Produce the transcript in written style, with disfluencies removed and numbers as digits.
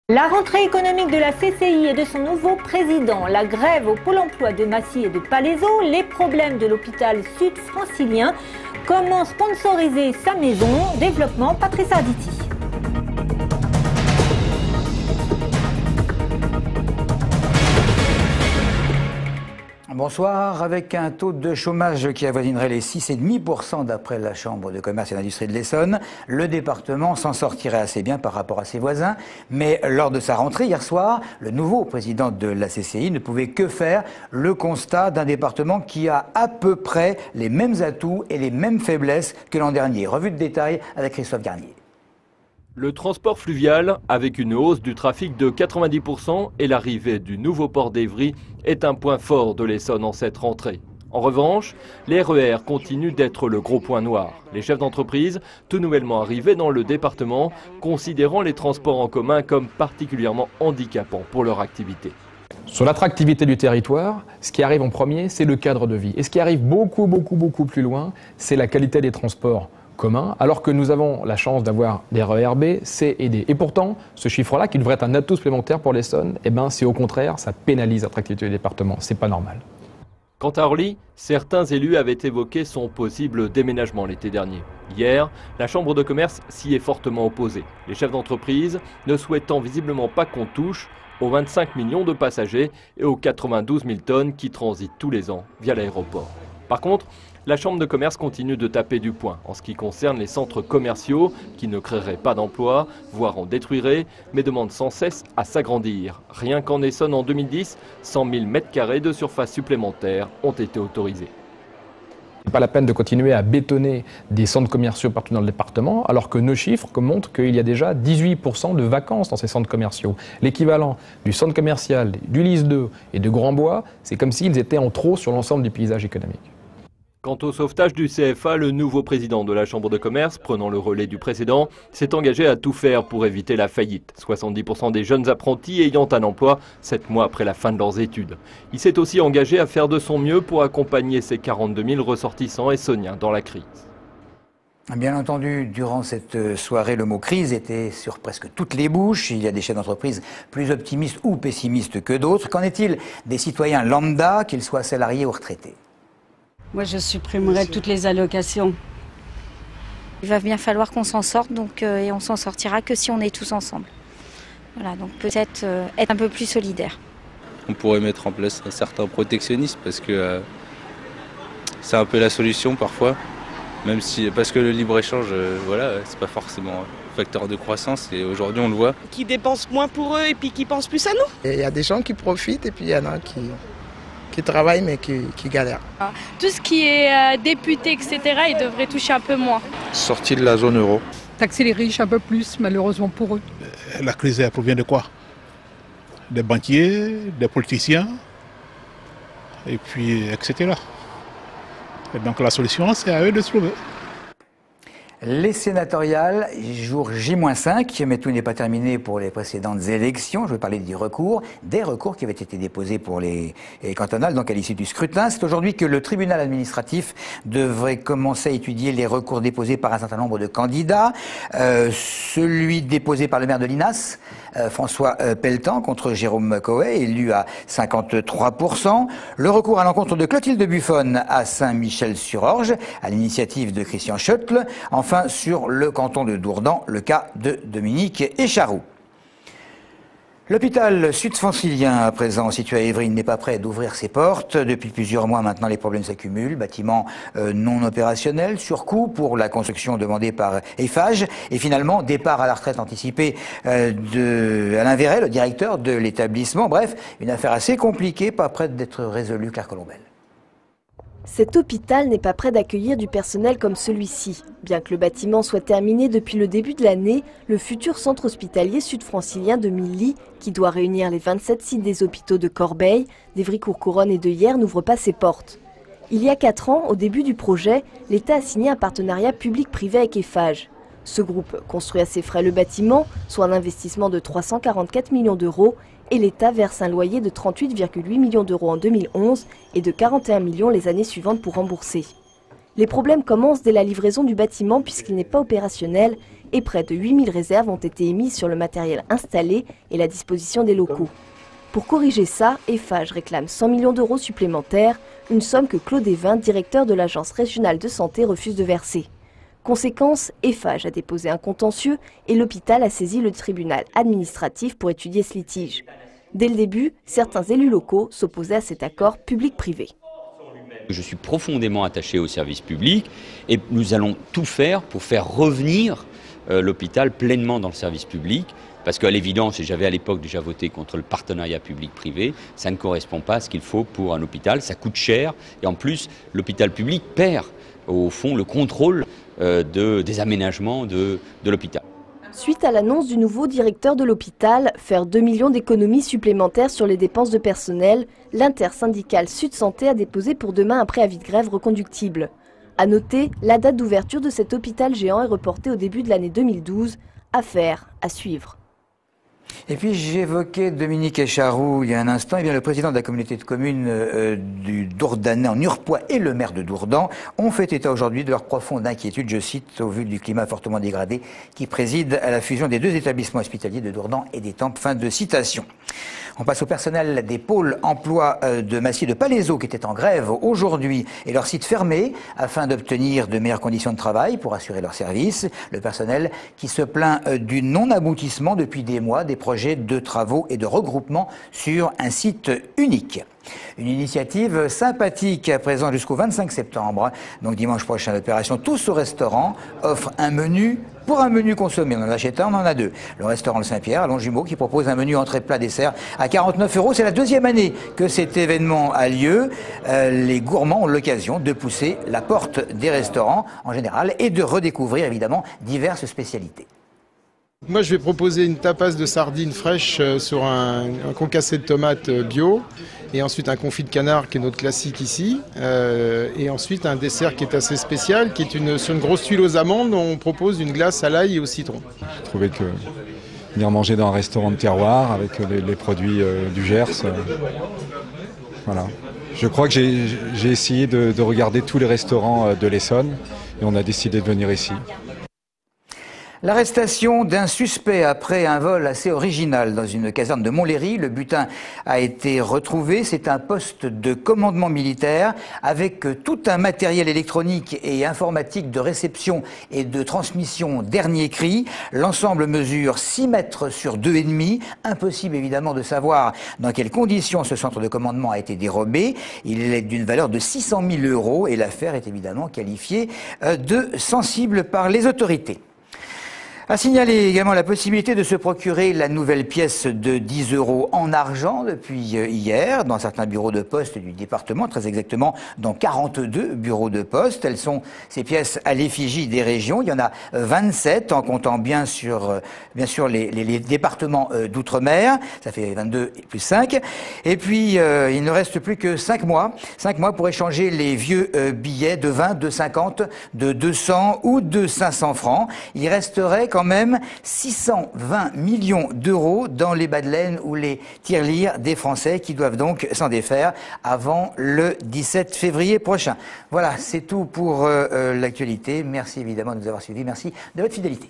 La rentrée économique de la CCI et de son nouveau président, la grève au Pôle emploi de Massy et de Palaiseau, les problèmes de l'hôpital sud-francilien, comment sponsoriser sa maison, développement Patrice Arditi. Bonsoir. Avec un taux de chômage qui avoisinerait les 6,5% d'après la Chambre de commerce et d'industrie de l'Essonne, le département s'en sortirait assez bien par rapport à ses voisins. Mais lors de sa rentrée hier soir, le nouveau président de la CCI ne pouvait que faire le constat d'un département qui a à peu près les mêmes atouts et les mêmes faiblesses que l'an dernier. Revue de détail avec Christophe Garnier. Le transport fluvial, avec une hausse du trafic de 90% et l'arrivée du nouveau port d'Évry, est un point fort de l'Essonne en cette rentrée. En revanche, les RER continuent d'être le gros point noir. Les chefs d'entreprise, tout nouvellement arrivés dans le département, considérant les transports en commun comme particulièrement handicapants pour leur activité. Sur l'attractivité du territoire, ce qui arrive en premier, c'est le cadre de vie. Et ce qui arrive beaucoup plus loin, c'est la qualité des transports commun, alors que nous avons la chance d'avoir des RER B, C et D. Et pourtant, ce chiffre-là, qui devrait être un atout supplémentaire pour l'Essonne, c'est au contraire, ça pénalise l'attractivité du département. C'est pas normal. Quant à Orly, certains élus avaient évoqué son possible déménagement l'été dernier. Hier, la Chambre de commerce s'y est fortement opposée. Les chefs d'entreprise ne souhaitant visiblement pas qu'on touche aux 25 millions de passagers et aux 92 000 tonnes qui transitent tous les ans via l'aéroport. Par contre, la Chambre de commerce continue de taper du poing en ce qui concerne les centres commerciaux qui ne créeraient pas d'emplois, voire en détruiraient, mais demandent sans cesse à s'agrandir. Rien qu'en Essonne en 2010, 100 000 m² de surface supplémentaire ont été autorisés. Ce n'est pas la peine de continuer à bétonner des centres commerciaux partout dans le département, alors que nos chiffres montrent qu'il y a déjà 18% de vacances dans ces centres commerciaux. L'équivalent du centre commercial, du Lys 2 et de Grand-Bois, c'est comme s'ils étaient en trop sur l'ensemble du paysage économique. Quant au sauvetage du CFA, le nouveau président de la Chambre de commerce, prenant le relais du précédent, s'est engagé à tout faire pour éviter la faillite. 70% des jeunes apprentis ayant un emploi 7 mois après la fin de leurs études. Il s'est aussi engagé à faire de son mieux pour accompagner ces 42 000 ressortissants essonniens dans la crise. Bien entendu, durant cette soirée, le mot crise était sur presque toutes les bouches. Il y a des chefs d'entreprise plus optimistes ou pessimistes que d'autres. Qu'en est-il des citoyens lambda, qu'ils soient salariés ou retraités ? Moi, je supprimerai toutes les allocations. Il va bien falloir qu'on s'en sorte, et on s'en sortira que si on est tous ensemble. Voilà, donc peut-être être un peu plus solidaire. On pourrait mettre en place un certain protectionnisme parce que c'est un peu la solution parfois, même si parce que le libre-échange, c'est pas forcément un facteur de croissance et aujourd'hui on le voit. Qui dépensent moins pour eux et puis qui pensent plus à nous. Il y a des gens qui profitent et puis il y en a qui travaillent mais qui galèrent. Tout ce qui est député, etc., ils devraient toucher un peu moins. Sortir de la zone euro. Taxer les riches un peu plus, malheureusement pour eux. La crise, elle provient de quoi? Des banquiers, des politiciens, et puis etc. Et donc la solution, c'est à eux de se trouver. Les sénatoriales, jour J-5, mais tout n'est pas terminé pour les précédentes élections. Je veux parler des recours qui avaient été déposés pour les cantonales, donc à l'issue du scrutin. C'est aujourd'hui que le tribunal administratif devrait commencer à étudier les recours déposés par un certain nombre de candidats. Celui déposé par le maire de Linas, François Pelletan, contre Jérôme Coët, élu à 53%. Le recours à l'encontre de Clotilde Buffon à Saint-Michel-sur-Orge, à l'initiative de Christian Schöttl. Enfin, sur le canton de Dourdan, le cas de Dominique Écharoux. L'hôpital sud-francilien, à présent situé à Évry, n'est pas prêt d'ouvrir ses portes. Depuis plusieurs mois maintenant, les problèmes s'accumulent. Bâtiment non opérationnel, surcoût pour la construction demandée par Eiffage. Et finalement, départ à la retraite anticipée d'Alain Verret, le directeur de l'établissement. Bref, une affaire assez compliquée, pas prête d'être résolue, Claire Colombel. Cet hôpital n'est pas prêt d'accueillir du personnel comme celui-ci. Bien que le bâtiment soit terminé depuis le début de l'année, le futur centre hospitalier sud-francilien de 1000 lits, qui doit réunir les 27 sites des hôpitaux de Corbeil, d'Évry-Courcouronnes et de Hyères, n'ouvre pas ses portes. Il y a 4 ans, au début du projet, l'État a signé un partenariat public-privé avec Eiffage. Ce groupe construit à ses frais le bâtiment, soit un investissement de 344 millions d'euros, et l'État verse un loyer de 38,8 millions d'euros en 2011 et de 41 millions les années suivantes pour rembourser. Les problèmes commencent dès la livraison du bâtiment puisqu'il n'est pas opérationnel et près de 8000 réserves ont été émises sur le matériel installé et la disposition des locaux. Pour corriger ça, Eiffage réclame 100 millions d'euros supplémentaires, une somme que Claude Evin, directeur de l'Agence régionale de santé, refuse de verser. Conséquence, Eiffage a déposé un contentieux et l'hôpital a saisi le tribunal administratif pour étudier ce litige. Dès le début, certains élus locaux s'opposaient à cet accord public-privé. Je suis profondément attaché au service public et nous allons tout faire pour faire revenir l'hôpital pleinement dans le service public. Parce qu'à l'évidence, et j'avais à l'époque déjà voté contre le partenariat public-privé, ça ne correspond pas à ce qu'il faut pour un hôpital, ça coûte cher et en plus l'hôpital public perd au fond le contrôle des aménagements de l'hôpital. Suite à l'annonce du nouveau directeur de l'hôpital, faire 2 millions d'économies supplémentaires sur les dépenses de personnel, l'intersyndicale Sud Santé a déposé pour demain un préavis de grève reconductible. À noter, la date d'ouverture de cet hôpital géant est reportée au début de l'année 2012. Affaire à suivre. Et puis j'évoquais Dominique Echaroux il y a un instant. Eh bien, le président de la communauté de communes du Dourdanais en Urpois et le maire de Dourdan ont fait état aujourd'hui de leur profonde inquiétude, je cite, au vu du climat fortement dégradé qui préside à la fusion des 2 établissements hospitaliers de Dourdan et d'Étampes. Fin de citation. On passe au personnel des pôles emploi de Massy et de Palaiseau qui étaient en grève aujourd'hui et leur site fermé afin d'obtenir de meilleures conditions de travail pour assurer leur service. Le personnel qui se plaint du non-aboutissement depuis des mois des projets de travaux et de regroupement sur un site unique. Une initiative sympathique à présent jusqu'au 25 septembre. Donc dimanche prochain, l'opération Tous au restaurant offre un menu pour un menu consommé. On en achète un, on en a 2. Le restaurant Le Saint-Pierre à Longjumeau qui propose un menu entrée plat dessert à 49 €. C'est la 2e année que cet événement a lieu. Les gourmands ont l'occasion de pousser la porte des restaurants en général et de redécouvrir évidemment diverses spécialités. Moi, je vais proposer une tapas de sardines fraîches sur un concassé de tomates bio, et ensuite un confit de canard qui est notre classique ici, et ensuite un dessert qui est assez spécial, qui est sur une grosse tuile aux amandes, on propose une glace à l'ail et au citron. Je trouvais que venir manger dans un restaurant de terroir avec les produits du Gers, voilà. Je crois que j'ai essayé de regarder tous les restaurants de l'Essonne et on a décidé de venir ici. L'arrestation d'un suspect après un vol assez original dans une caserne de Montlhéry. Le butin a été retrouvé. C'est un poste de commandement militaire avec tout un matériel électronique et informatique de réception et de transmission dernier cri. L'ensemble mesure 6 mètres sur 2,5. Impossible évidemment de savoir dans quelles conditions ce centre de commandement a été dérobé. Il est d'une valeur de 600 000 € et l'affaire est évidemment qualifiée de sensible par les autorités. À signaler également la possibilité de se procurer la nouvelle pièce de 10 € en argent depuis hier dans certains bureaux de poste du département, très exactement dans 42 bureaux de poste. Elles sont ces pièces à l'effigie des régions. Il y en a 27 en comptant bien sûr les départements d'outre-mer. Ça fait 22 plus 5. Et puis il ne reste plus que 5 mois. 5 mois pour échanger les vieux billets de 20, de 50, de 200 ou de 500 francs. Il resterait quand même 620 millions d'euros dans les bas de laine ou les tirelires des Français qui doivent donc s'en défaire avant le 17 février prochain. Voilà, c'est tout pour l'actualité. Merci évidemment de nous avoir suivis. Merci de votre fidélité.